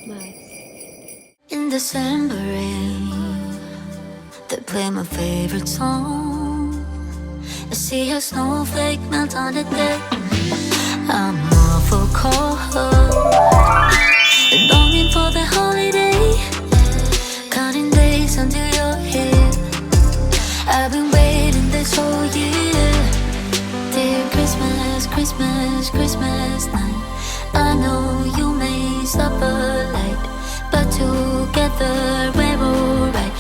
In December rain, they play my favorite song. I see a snowflake melt on the deck. I'm awful cold, longing for the holiday, counting days until you're here. I've been waiting this whole year. Dear Christmas, Christmas, Christmas night. I know you may stop a light, but together we're alright.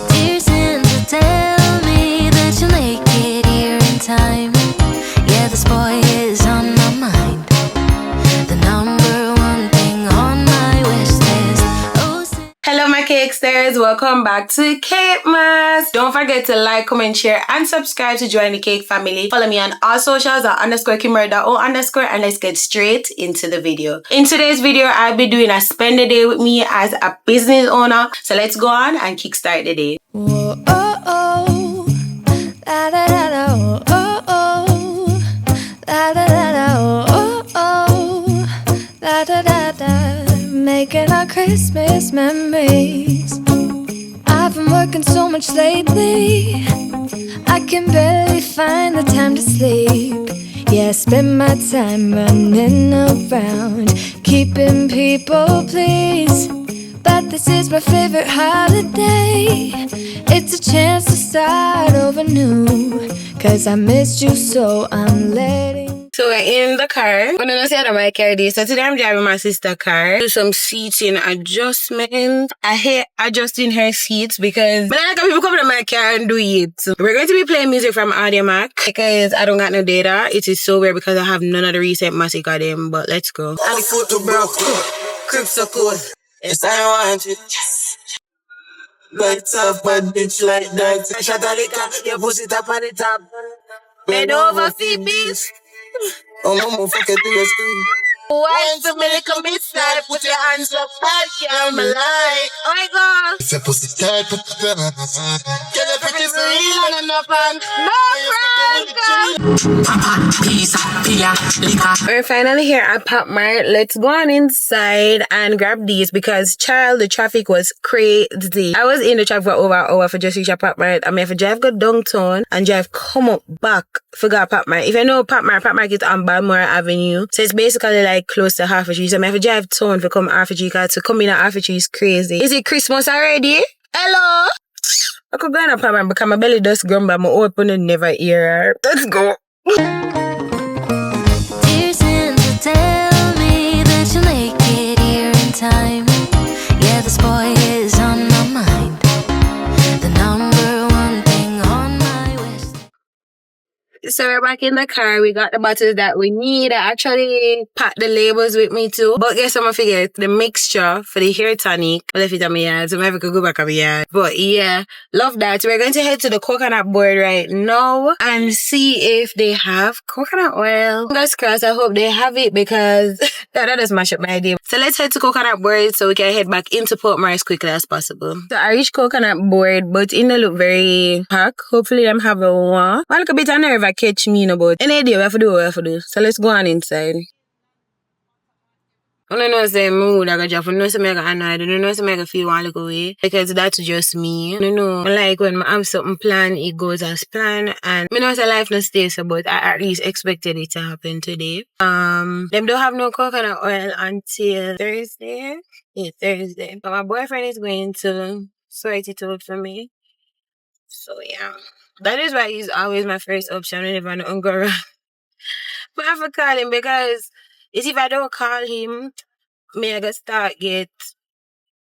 Dear Santa, tell me that you'll make it here in time. Yeah, this boy is on my mind. The number one thing on my wish list. Oh, hello my cakesters, welcome back to CAKEMAS. Don't forget to like, comment, share and subscribe to join the cake family. Follow me on all socials at _kimberly_, and let's get straight into the video. In today's video, I'll be doing a spend the day with me as a business owner. So let's go on and kickstart the day. whoa, oh, oh, la da da da, oh, oh, oh, la da da da, oh, oh, la da da da, making our Christmas memories. I've been working so much lately, I can barely find the time to sleep. Yeah, I spend my time running around, keeping people pleased. But this is my favorite holiday. It's a chance to start over new, cause I missed you, so I'm letting. So we're in the car. I'm gonna say that my car day. So today I'm driving my sister's car. Do some seating adjustment. I hate adjusting her seats because but I like people come to my car and do it. We're going to be playing music from Audiomack because I don't got no data. It is so weird because I have none of the recent music of them. But let's go. I'm the foot to broke. Crips are cool. Yes, I want it. Lights up, bad bitch like that. Shut the liquor, your pussy tap on the top. Bend over, Phoebes. Oh, mama, fuck it to your screen. Want to make a mistake, put your hands up, back, yeah, my life. Oh my god. If your pussy tight, put the gun on. Get a pretty real and enough and We're finally here at Pop Mart. Let's go on inside and grab these because, child, the traffic was crazy. I was in the traffic for over an hour for just reach a Pop Mart. I mean, if I drive go downtown and drive come up back, forgot Pop Mart. If you know Pop Mart is on Balmore Avenue. So it's basically like close to Half a Tree. So if I drive town for come Half a Tree, because to come in at Half a Tree is crazy. Is it Christmas already? Hello? I could go in a Pop Mart because my belly does grumble. I'm open and never hear. Let's go. Dear Santa, tell me that you'll make it here in time. Yeah, this boy is on my mind. The number one thing on my wish. So we're back in the car. We got the bottles that we need. I actually packed the labels with me too. But guess what I figured? The mixture for the hair tonic. I left it on my yard. So maybe I could go back on my yard. But yeah, love that. We're going to head to the coconut board right now and see if they have coconut oil. Fingers crossed, I hope they have it because that does mash up my idea. So let's head to coconut board so we can head back into Portmore as quickly as possible. So I reached coconut board, but it don't look very packed. Hopefully I'm having one. I look a bit nervous. Catch me, but any idea what I have to do. So let's go on inside. I don't know say mood I got job. I don't know say I got annoyed. I don't know say I feel one look away. Because that's just me. I don't know. Like when I have something planned, it goes as planned. And I know say life not stay so, but I at least expected it to happen today. Them don't have no coconut oil until Thursday. Yeah, Thursday. But my boyfriend is going to sort it out for me. So yeah. That is why he's always my first option whenever I'm go around. But I have to call him because if I don't call him, I gonna start get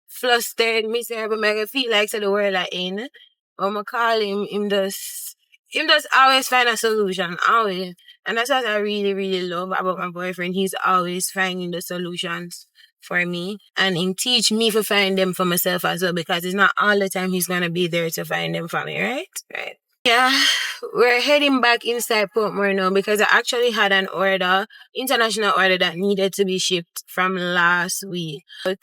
flustered, miserable, I feel like the world I in. When I call him, him just always find a solution, always. And that's what I really, really love about my boyfriend. He's always finding the solutions for me. And he teach me to find them for myself as well because it's not all the time he's gonna be there to find them for me, right? Right. Yeah, we're heading back inside Portmore now because I actually had an order, international order that needed to be shipped from last week. But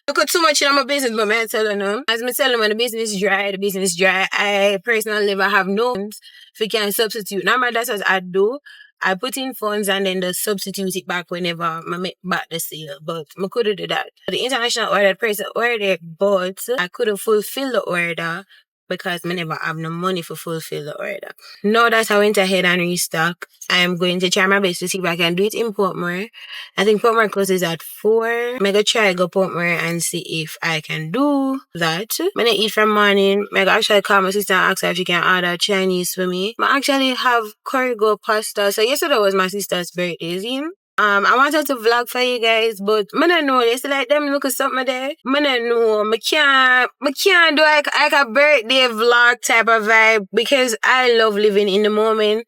look at too much in my business, but I tell you no. As I tell them when the business is dry, I personally never have no if you can substitute. Now that's what I do. I put in funds and then just substitute it back whenever I make back the sale. But I couldn't do that. The international order price order, but I couldn't fulfill the order because I never have no money for fulfill the order. Now that I went ahead and restock, I am going to try my best to see if I can do it in Portmore. I think Portmore closes at 4. I'm going to try go Portmore and see if I can do that. When I eat from morning, I actually call my sister and ask her if she can order Chinese for me. I actually have curry-go pasta. So yesterday was my sister's birthday, you. I wanted to vlog for you guys, but I don't know. It's like them look at something there. I don't know. I can't do like a birthday vlog type of vibe because I love living in the moment.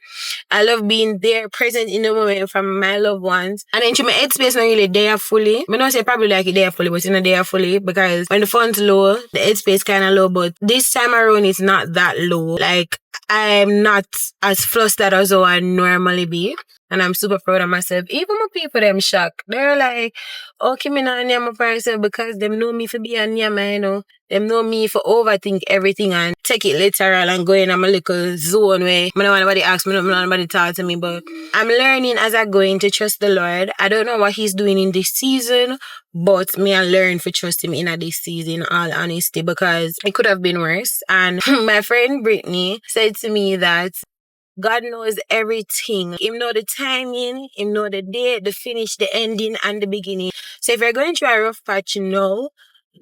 I love being there, present in the moment from my loved ones. And then my headspace not really there fully. I don't say probably like it there fully, but it's not there fully because when the funds low, the headspace kind of low. But this time around, it's not that low. Like I'm not as flustered as how I normally be. And I'm super proud of myself. Even my people, them shocked. They're like, okay, me not name my person because them know me for be a nyama, you know. Them know me for overthink everything and take it literal and go in my little zone where I don't want nobody ask me, I don't want nobody talk to me. But I'm learning as I go in to trust the Lord. I don't know what He's doing in this season, but me I learn to trust Him in this season, all honesty, because it could have been worse. And my friend Brittany said to me that God knows everything. Him know the timing, Him know the day, the finish, the ending, and the beginning. So if you're going through a rough patch now,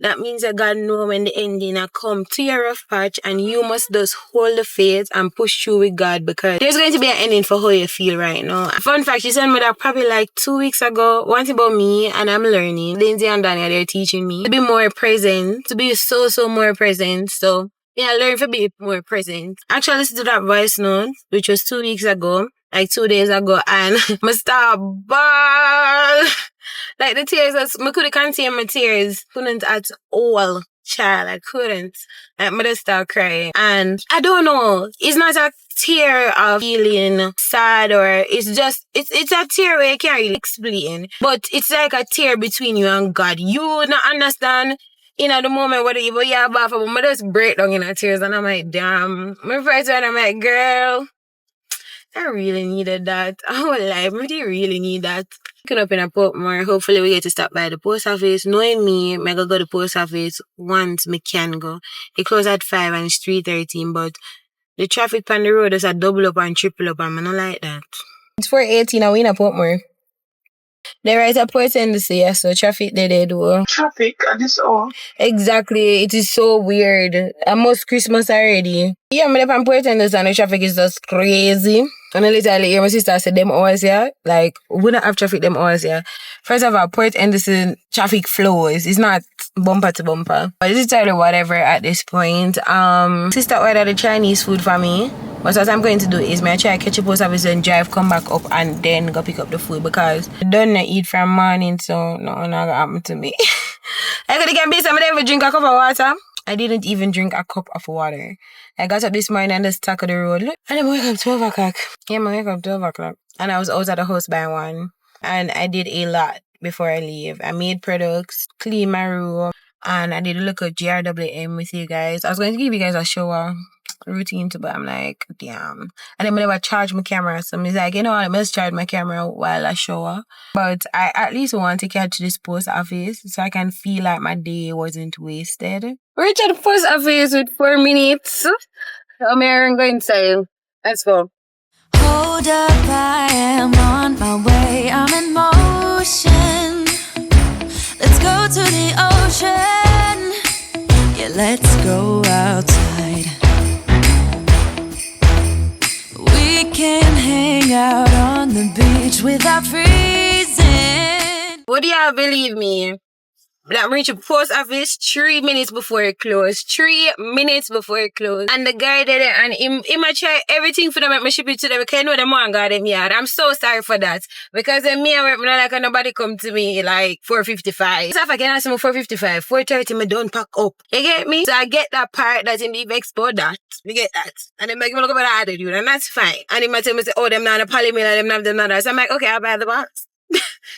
that means that God knows when the ending will come to your rough patch and you must just hold the faith and push through with God because there's going to be an ending for how you feel right now. Fun fact, she sent me that probably like 2 weeks ago. One thing about me, and I'm learning. Lindsay and Daniel, they're teaching me to be more present, to be so more present. So yeah, I learned to be more present. Actually, listened to that voice note, which was 2 weeks ago, like 2 days ago, and I start bawl. Like the tears, I couldn't contain my tears. Couldn't at all, child. I couldn't. Like, I just start crying. And I don't know. It's not a tear of feeling sad or it's just, it's a tear where you can't really explain. But it's like a tear between you and God. You not understand. In the moment, what you have bath, but I just break down in the tears and I'm like, damn. My first one, I'm like, girl, I really needed that. I won't lie, I really need that. Picking up in a Portmore, hopefully we get to stop by the post office. Knowing me, I go to the post office once I can go. It closes at 5 and it's 3:13, but the traffic on the road is a double up and triple up and I don't like that. It's 4:18 and we in a Portmore. They write a Port Tendency, yeah, so traffic they do. Traffic at this hour. Exactly, it is so weird. Almost Christmas already. Yeah, I'm on Port Tendency and the traffic is just crazy. And I literally hear my sister say them hours here, like, we don't have traffic them hours here. First of all, Port Henderson traffic flows. It's not bumper to bumper. But it's literally whatever at this point. Sister ordered the Chinese food for me. But what I'm going to do is I try to catch a post office and drive, come back up and then go pick up the food because I don't eat from morning, so nothing gonna happen to me. I could get busy, I never drink a cup of water. I didn't even drink a cup of water. I got up this morning and just stuck on the road. Look, and I wake up 12 o'clock. Yeah, I wake up 12 o'clock. And I was out of the house by 1. And I did a lot before I leave. I made products, cleaned my room, and I did a look at GRWM with you guys. I was going to give you guys a shower routine too, but I'm like, damn. And then I never charge my camera. So I'm like, you know what, I must charge my camera while I shower. But I at least want to catch this post office so I can feel like my day wasn't wasted. Reach at the post office with 4 minutes. I'm here and go inside. Let's go. Hold up, I am on my way, I'm in motion. Let's go to the ocean. Yeah, let's go outside. We can hang out on the beach without freezing. Would y'all believe me? I'm reaching the post office 3 minutes before it closed. 3 minutes before it closed. And the guy did it and he might try everything for them and ship it to them because I know them want to go them yard. I'm so sorry for that. Because then me and work, not like nobody come to me like 4:55. So if I can ask him 4:55, 4:30, me don't pack up. You get me? So I get that part that him be vexed about that. You get that? And then make me look about the attitude and that's fine. And he might tell me, say, oh, them not a polymail and them not them not that. So I'm like, okay, I'll buy the box.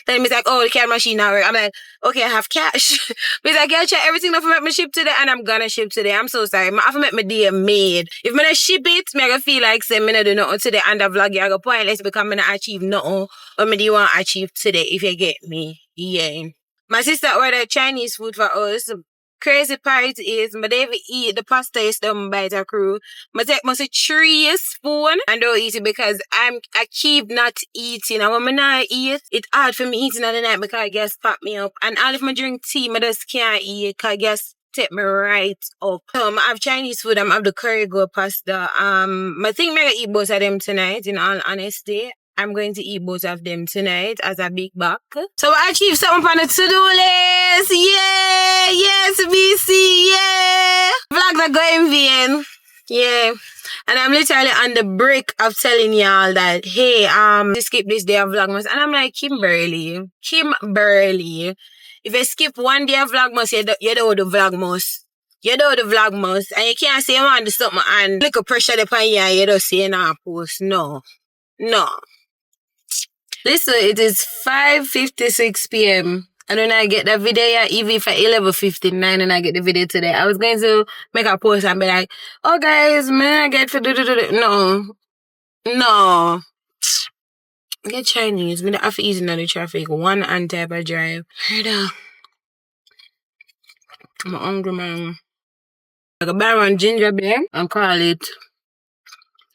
Then he's like, oh, the can machine now work. I'm like, okay, I have cash. He's like, yeah, check everything that make me ship today, and I'm gonna ship today. I'm so sorry. I have to make my day made. If I ship it, I gonna feel like say me not do nothing today, and the vlog I go pointless because I not achieve nothing what me do want to achieve today. If you get me, yeah. My sister ordered Chinese food for us. Crazy part is, I don't even eat the pasta is done by the crew. I take must 3 spoons and don't eat it because I keep not eating. And when I not eat, it's hard for me eating at the night because I guess pop me up. And all if I drink tea, I just can't eat because I guess take me right up. So I have Chinese food, I have the curry goat pasta. I think I'm gonna eat both of them tonight, in all honesty. I'm going to eat both of them tonight as a big back. So I achieved something on the to-do list. Yeah! Yes, BC! Yeah! Vlog that go in vain. Yeah. And I'm literally on the break of telling y'all that, hey, skip this day of Vlogmas. And I'm like, Kimberly. If you skip one day of Vlogmas, you do the Vlogmas. You do the Vlogmas. And you can't say you want to do something and little pressure upon you and you don't say you not post. No. Listen, it is 5:56 p.m. And when I get the video, even for 11:59 and I get the video today, I was going to make a post and be like, oh guys, man, I get to do. No. Get Chinese. We don't have to ease into the traffic. One and type of drive. I'm hungry, man. I can buy one ginger beer and call it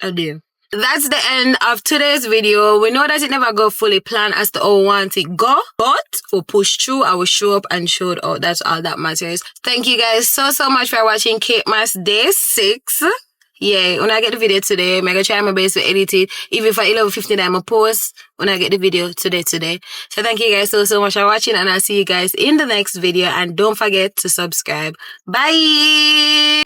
a day. That's the end of today's video. We know that it never go fully planned as to how we want it go, but we push through, I will show up and show it out. That's all that matters. Thank you guys so much for watching CAKEMAS Day 6. Yeah, when I get the video today, I'm going to try my best to edit it. Even for 11:59, I'm going to post when I get the video today. So thank you guys so much for watching, and I'll see you guys in the next video. And don't forget to subscribe. Bye!